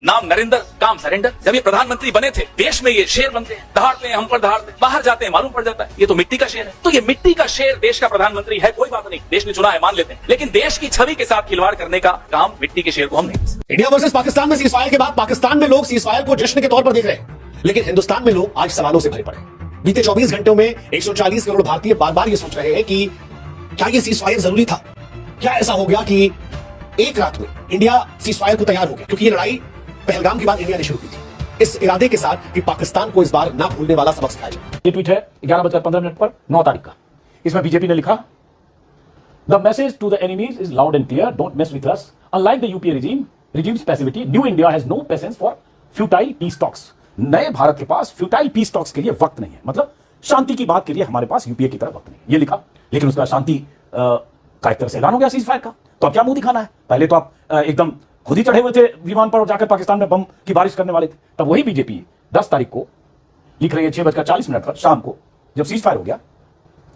नाम नरेंद्र, काम सरेंडर। जब ये प्रधानमंत्री बने थे, देश में ये शेर बनते हैं, दहाड़ते हैं, हम पर दहाड़ते हैं, बाहर जाते हैं, मालूम पड़ जाता है ये तो मिट्टी का शेर है। तो ये मिट्टी का शेर देश का प्रधानमंत्री है, कोई बात नहीं, देश ने चुना है, मान लेते हैं, लेकिन देश की छवि के साथ खिलवाड़ करने का काम मिट्टी के शेर को हम नहीं। इंडिया वर्सेस पाकिस्तान में सीजफायर के बाद पाकिस्तान में लोग सीजफायर को जश्न के तौर पर देख रहे हैं, लेकिन हिंदुस्तान में लोग आज सवालों से भरे पड़े। बीते 24 घंटों में 140 करोड़ भारतीय बार बार ये सोच रहे हैं कि क्या ये सीजफायर जरूरी था? क्या ऐसा हो गया कि एक रात में इंडिया सीजफायर को तैयार हो गया? क्योंकि ये लड़ाई पहलगाम के बाद इंडिया ने शुरू की थी, इस इरादे के साथ कि पाकिस्तान को इस बार ना भूलने वाला सबक सिखाया जाए। ये ट्वीट है 11:15 पर 9 तारीख का। इसमें बीजेपी ने लिखा, the message to the enemies is loud and clear, don't mess with us, unlike the UPA regime's passivity, new India has no patience for futile peace talks. नए भारत के पास फ्यूटाइल पीस टॉक्स के लिए वक्त नहीं है, मतलब शांति की बात के लिए हमारे पास यूपीए की तरफ वक्त नहीं, ये लिखा। लेकिन उसका शांति का एक तरह से ऐलान हो गया सीजफायर का, तो अब क्या मुंह दिखाना है? पहले तो आप एकदम खुद ही चढ़े हुए थे विमान पर और जाकर पाकिस्तान में बम की बारिश करने वाले थे। तब वही बीजेपी 10 तारीख को लिख रही है 6:40 पर शाम को, जब सीजफायर हो गया,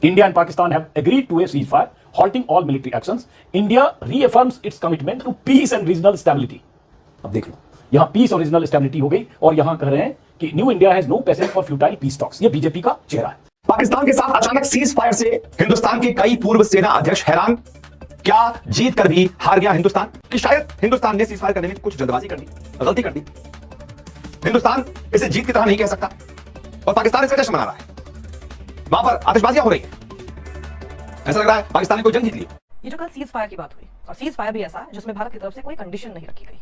India and Pakistan have agreed to a ceasefire halting all military actions. India reaffirms its commitment to peace and regional stability. अब देख लो, यहां पीस और रीजनल स्टेबिलिटी हो गई और यहां कह रहे हैं कि new India has no patience for futile peace talks. ये बीजेपी का चेहरा है। पाकिस्तान के साथ अचानक सीज फायर से हिंदुस्तान के कई पूर्व सेना अध्यक्ष हैरान। क्या जीत कर भी हार गया हिंदुस्तान? कि शायद हिंदुस्तान ने सीज फायर करने में कुछ जल्दबाजी कर दी, गलती कर दी। हिंदुस्तान इसे जीत की तरह नहीं कह सकता और पाकिस्तान इसका जश्न मना रहा है। वहां पर आतिशबाजियां हो रही है, ऐसा लग रहा है पाकिस्तान ने कोई जंग जीत ली। ये जो कल सीज फायर की बात हुई, और सीज फायर भी ऐसा जिसमें भारत की तरफ से कोई कंडीशन नहीं रखी गई।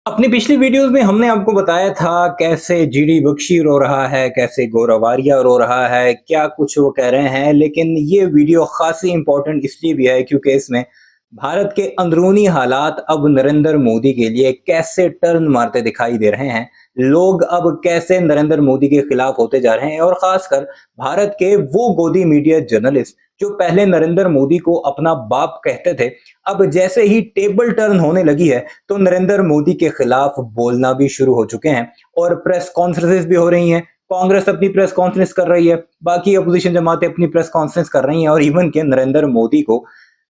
अपनी पिछली वीडियोस में हमने आपको बताया था कैसे जीडी बख्शी रो रहा है, कैसे गौरवारिया रो रहा है, क्या कुछ वो कह रहे हैं। लेकिन ये वीडियो खासी इंपॉर्टेंट इसलिए भी है क्योंकि इसमें भारत के अंदरूनी हालात अब नरेंद्र मोदी के लिए कैसे टर्न मारते दिखाई दे रहे हैं। लोग अब कैसे नरेंद्र मोदी के खिलाफ होते जा रहे हैं और खासकर भारत के वो गोदी मीडिया जर्नलिस्ट जो पहले नरेंद्र मोदी को अपना बाप कहते थे, अब जैसे ही टेबल टर्न होने लगी है तो नरेंद्र मोदी के खिलाफ बोलना भी शुरू हो चुके हैं और प्रेस कॉन्फ्रेंसेस भी हो रही हैं। कांग्रेस अपनी प्रेस कॉन्फ्रेंस कर रही है, बाकी अपोजिशन जमातें अपनी प्रेस कॉन्फ्रेंस कर रही हैं और इवन के नरेंद्र मोदी को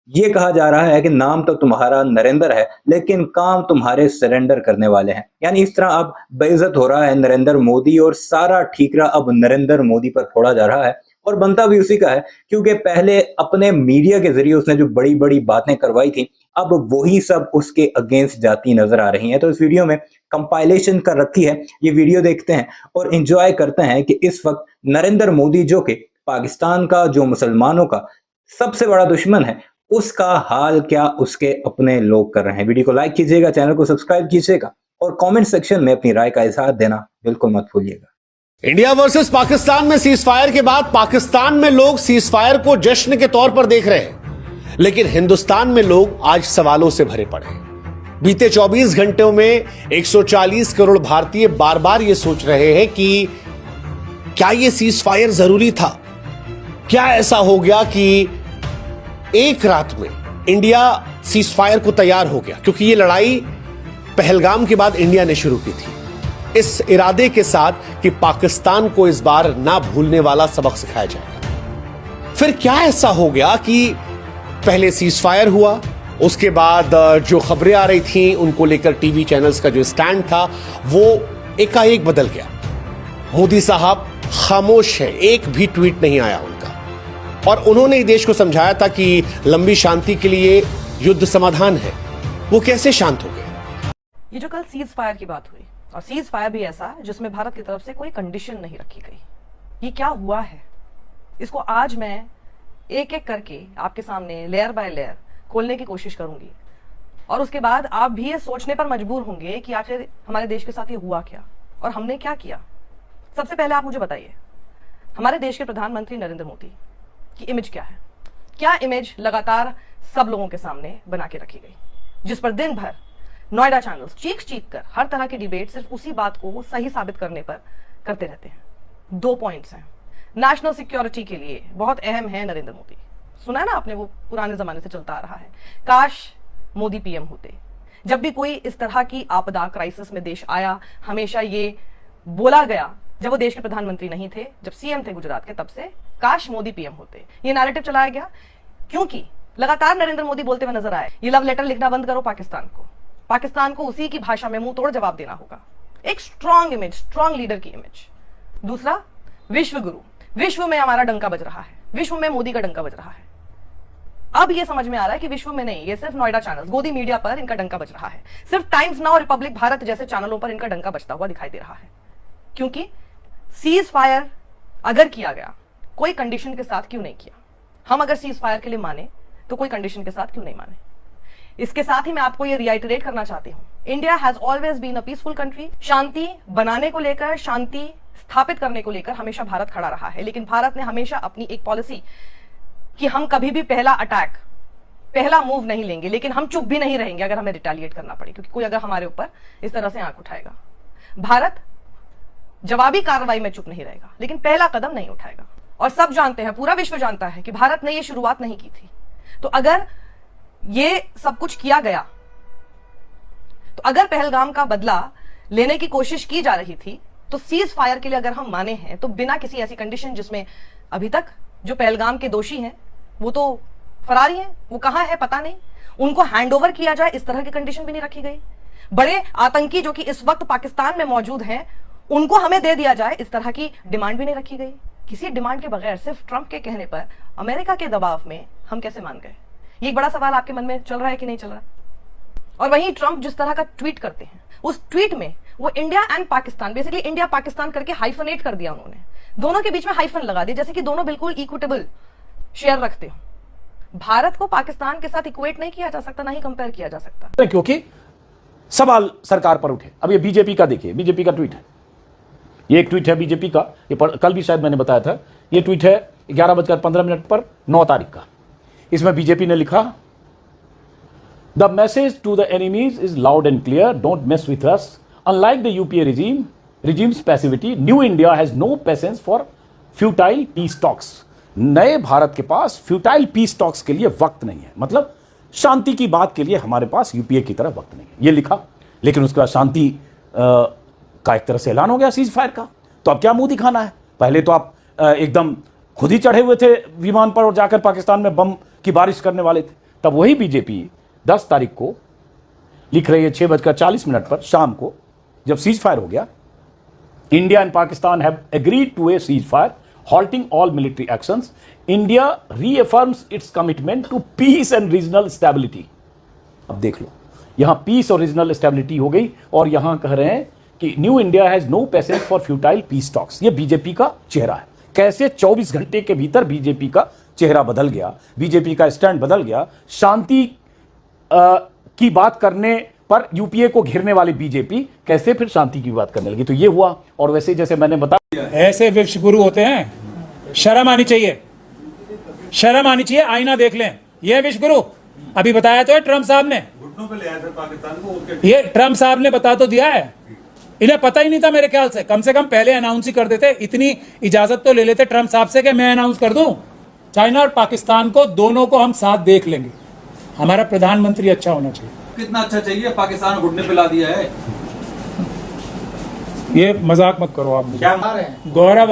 ये कहा जा रहा है कि नाम तो तुम्हारा नरेंद्र है लेकिन काम तुम्हारे सरेंडर करने वाले हैं। यानी इस तरह अब बेइज्जत हो रहा है नरेंद्र मोदी और सारा ठीकरा अब नरेंद्र मोदी पर फोड़ा जा रहा है और बनता भी उसी का है क्योंकि पहले अपने मीडिया के जरिए उसने जो बड़ी बड़ी बातें करवाई थी अब वही सब उसके अगेंस्ट जाती नजर आ रही हैं। तो इस वीडियो में कंपाइलेशन कर रखी है, ये वीडियो देखते हैं और एंजॉय करते हैं कि इस वक्त नरेंद्र मोदी जो कि पाकिस्तान का, जो मुसलमानों का सबसे बड़ा दुश्मन है, उसका हाल क्या उसके अपने लोग कर रहे हैं। वीडियो को लाइक कीजिएगा, चैनल को सब्सक्राइब कीजिएगा और कमेंट सेक्शन में अपनी राय का इजहार देना बिल्कुल मत भूलिएगा। इंडिया वर्सेस पाकिस्तान में सीजफायर के बाद पाकिस्तान में लोग सीजफायर को जश्न के तौर पर देख रहे हैं, लेकिन हिंदुस्तान में लोग आज सवालों से भरे पड़े हैं। बीते 24 घंटों में 140 करोड़ भारतीय बार बार ये सोच रहे हैं कि क्या ये सीजफायर जरूरी था? क्या ऐसा हो गया कि एक रात में इंडिया सीजफायर को तैयार हो गया? क्योंकि ये लड़ाई पहलगाम के बाद इंडिया ने शुरू की थी, इस इरादे के साथ कि पाकिस्तान को इस बार ना भूलने वाला सबक सिखाया जाएगा। फिर क्या ऐसा हो गया कि पहले सीजफायर हुआ, उसके बाद जो खबरें आ रही थी उनको लेकर टीवी चैनल्स का जो स्टैंड था वो एकाएक बदल गया। मोदी साहब खामोश है, एक भी ट्वीट नहीं आया उनका, और उन्होंने देश को समझाया था कि लंबी शांति के लिए युद्ध समाधान है। वो कैसे शांत हो गए? ये जो कल सीज फायर की बात हुई, और सीज फायर भी ऐसा जिसमें भारत की तरफ से कोई कंडीशन नहीं रखी गई, ये क्या हुआ है? इसको आज मैं एक एक करके आपके सामने लेयर बाय लेयर खोलने की कोशिश करूंगी और उसके बाद आप भी ये सोचने पर मजबूर होंगे कि आखिर हमारे देश के साथ ये हुआ क्या और हमने क्या किया। सबसे पहले आप मुझे बताइए, हमारे देश के प्रधानमंत्री नरेंद्र मोदी की इमेज क्या है? क्या इमेज लगातार सब लोगों के सामने बना के रखी गई, जिस पर दिन भर नोएडा चैनल्स चीख कर हर तरह की डिबेट सिर्फ उसी बात को सही साबित करने पर करते रहते हैं। 2 पॉइंट्स हैं, नेशनल सिक्योरिटी के लिए बहुत अहम है नरेंद्र मोदी। सुना है ना आपने, वो पुराने जमाने से चलता आ रहा है, काश मोदी पीएम होते। जब भी कोई इस तरह की आपदा क्राइसिस में देश आया, हमेशा ये बोला गया, जब वो देश के प्रधानमंत्री नहीं थे, जब सीएम थे गुजरात के, तब से काश मोदी पीएम होते, ये नैरेटिव चलाया गया। क्योंकि लगातार नरेंद्र मोदी बोलते हुए नजर आए, ये लव लेटर लिखना बंद करो पाकिस्तान को, पाकिस्तान को उसी की भाषा में मुंह तोड़ जवाब देना होगा। एक स्ट्रांग इमेज, स्ट्रांग लीडर की इमेज। दूसरा, विश्व गुरु। विश्व में हमारा डंका बज रहा है, विश्व में मोदी का डंका बज रहा है। अब ये समझ में आ रहा है कि विश्व में नहीं, ये सिर्फ नोएडा चैनल, गोदी मीडिया पर इनका डंका बज रहा है। सिर्फ टाइम्स नाउ, रिपब्लिक भारत जैसे चैनलों पर इनका डंका बजता हुआ दिखाई दे रहा है। क्योंकि सीज फायर अगर किया गया, कोई कंडीशन के साथ क्यों नहीं किया? हम अगर सीज फायर के लिए माने तो कोई कंडीशन के साथ क्यों नहीं माने? इसके साथ ही मैं आपको ये रिआइटरेट करना चाहती हूं, India has always been a peaceful country. शांति बनाने को लेकर, शांति स्थापित करने को लेकर हमेशा भारत खड़ा रहा है। लेकिन भारत ने हमेशा अपनी एक पॉलिसी कि हम कभी भी पहला अटैक, पहला मूव नहीं लेंगे, लेकिन हम चुप भी नहीं रहेंगे अगर हमें रिटेलिएट करना पड़े, क्योंकि कोई अगर हमारे ऊपर इस तरह से आंख उठाएगा। भारत जवाबी कार्रवाई में चुप नहीं रहेगा, लेकिन पहला कदम नहीं उठाएगा। और सब जानते हैं, पूरा विश्व जानता है कि भारत ने यह शुरुआत नहीं की थी। तो अगर ये सब कुछ किया गया, तो अगर पहलगाम का बदला लेने की कोशिश की जा रही थी, तो सीज फायर के लिए अगर हम माने हैं तो बिना किसी ऐसी कंडीशन जिसमें अभी तक जो पहलगाम के दोषी हैं वो तो फरारी हैं, वो कहां है पता नहीं, उनको हैंडओवर किया जाए, इस तरह की कंडीशन भी नहीं रखी गई। बड़े आतंकी जो कि इस वक्त पाकिस्तान में मौजूद हैं, उनको हमें दे दिया जाए, इस तरह की डिमांड भी नहीं रखी गई। किसी डिमांड के बगैर सिर्फ ट्रंप के कहने पर, अमेरिका के दबाव में हम कैसे मान गए? ये एक बड़ा सवाल आपके मन में चल रहा है कि नहीं चल रहा? और वहीं ट्रंप जिस तरह का ट्वीट करते हैं, उस ट्वीट में वो India and Pakistan, basically India Pakistan करके हाइफनेट कर दिया उन्होंने, दोनों के बीच में हाइफन लगा दिया, जैसे कि दोनों बिल्कुल इक्विटेबल शेयर रखते हो। भारत को पाकिस्तान के साथ इक्वेट नहीं किया जा सकता, ना ही कंपेयर किया जा सकता, क्योंकि सवाल सरकार पर उठे। अब ये बीजेपी का देखिए, बीजेपी का ट्वीट है, ये एक ट्वीट है बीजेपी का, ये कल भी शायद मैंने बताया था। ये ट्वीट है 11:15 पर 9 तारीख का। इसमें बीजेपी ने लिखा, the message to the enemies is loud and clear, don't mess with us, unlike the UPA regime's passivity, new India has no patience for futile peace talks. नए भारत के पास फ्यूटाइल पीस टॉक्स के लिए वक्त नहीं है, मतलब शांति की बात के लिए हमारे पास यूपीए की तरह वक्त नहीं है, ये लिखा। लेकिन उसके बाद शांति का एक तरह से ऐलान हो गया सीज फायर का। तो अब क्या मुंह दिखाना है? पहले तो आप एकदम खुद ही चढ़े हुए थे विमान पर और जाकर पाकिस्तान में बम की बारिश करने वाले थे। तब वही बीजेपी 10 तारीख को लिख रही है 6:40 पर शाम को, जब सीज फायर हो गया, India and Pakistan have agreed to a cease fire halting all military actions. India reaffirms its commitment to peace and regional stability. अब देख लो, यहां पीस और रीजनल स्टेबिलिटी हो गई और यहां कह रहे हैं कि new India has no patience for futile peace talks. ये बीजेपी का चेहरा है। कैसे 24 घंटे के भीतर बीजेपी का चेहरा बदल गया, बीजेपी का स्टैंड बदल गया। शांति की बात करने पर यूपीए को घिरने वाली बीजेपी कैसे फिर शांति की बात करने लगी। तो ये हुआ। और वैसे जैसे मैंने बताया, ऐसे विश्व गुरु होते हैं, शर्म आनी चाहिए, शर्म आनी चाहिए। आईना देख लें, ये विश्व गुरु अभी बताया तो है ट्रंप साहब ने, ये ट्रंप साहब ने बता तो दिया है। इन्हें पता ही नहीं था मेरे ख्याल से कम पहले अनाउंस ही कर देते। इतनी इजाजत तो ले लेते ट्रंप साहब से कि मैं अनाउंस कर दूं। चाइना और पाकिस्तान को, दोनों को हम साथ देख लेंगे। हमारा प्रधानमंत्री अच्छा होना चाहिए। कितना अच्छा चाहिए, पाकिस्तान घुटने पे ला दिया है। ये मजाक मत करो आप मुझे। गौरव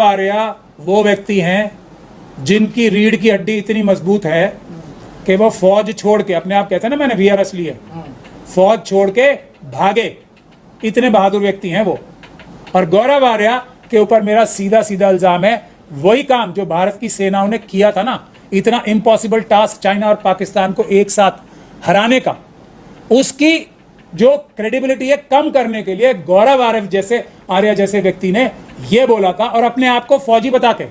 आर्या वो व्यक्ति हैं जिनकी रीढ़ की हड्डी इतनी मजबूत है कि वो फौज छोड़ के, अपने आप कहते हैं ना मैंने वीआरएस ली है, फौज छोड़ के भागे। इतने बहादुर व्यक्ति हैं वो। और गौरव आर्या के ऊपर मेरा सीधा सीधा इल्जाम है, वही काम जो भारत की सेनाओं ने किया था ना, इतना इम्पॉसिबल टास्क चाइना और पाकिस्तान को एक साथ हराने का, उसकी जो क्रेडिबिलिटी है कम करने के लिए गौरव आर्या जैसे व्यक्ति ने यह बोला था। और अपने आप को फौजी बता के,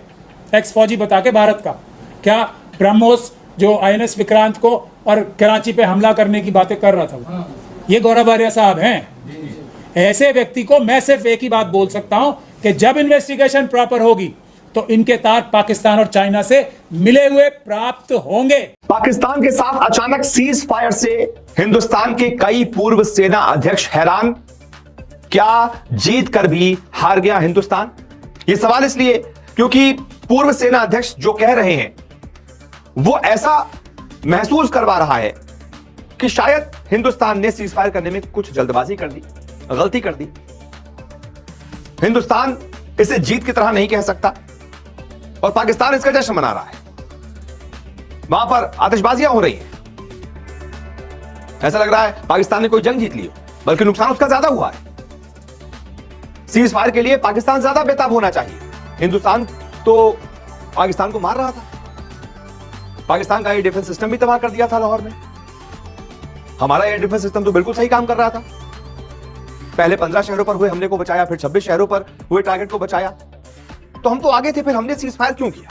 एक्स फौजी बता के भारत का, क्या ब्रह्मोस जो आईएनएस विक्रांत को और कराची पे हमला करने की बातें कर रहा था, ये गौरव आर्या साहब हैं। ऐसे व्यक्ति को मैं सिर्फ एक ही बात बोल सकता हूं कि जब इन्वेस्टिगेशन प्रॉपर होगी तो इनके तार पाकिस्तान और चाइना से मिले हुए प्राप्त होंगे। पाकिस्तान के साथ अचानक सीज फायर से हिंदुस्तान के कई पूर्व सेना अध्यक्ष हैरान, क्या जीत कर भी हार गया हिंदुस्तान? यह सवाल इसलिए क्योंकि पूर्व सेना अध्यक्ष जो कह रहे हैं वो ऐसा महसूस करवा रहा है कि शायद हिंदुस्तान ने सीज फायर करने में कुछ जल्दबाजी कर दी, गलती कर दी। हिंदुस्तान इसे जीत की तरह नहीं कह सकता और पाकिस्तान इसका जश्न मना रहा है। वहां पर आतिशबाजियां हो रही हैं। ऐसा लग रहा है पाकिस्तान ने कोई जंग जीत ली हो, बल्कि नुकसान उसका ज्यादा हुआ है। सीज फायर के लिए पाकिस्तान ज्यादा बेताब होना चाहिए। हिंदुस्तान तो पाकिस्तान को मार रहा था, पाकिस्तान का एयर डिफेंस सिस्टम भी तबाह कर दिया था लाहौर में। हमारा एयर डिफेंस सिस्टम तो बिल्कुल सही काम कर रहा था। पहले 15 शहरों पर हुए हमले को बचाया, फिर 26 शहरों पर हुए टारगेट को बचाया। तो हम तो आगे थे, फिर हमने सीज फायर क्यों किया?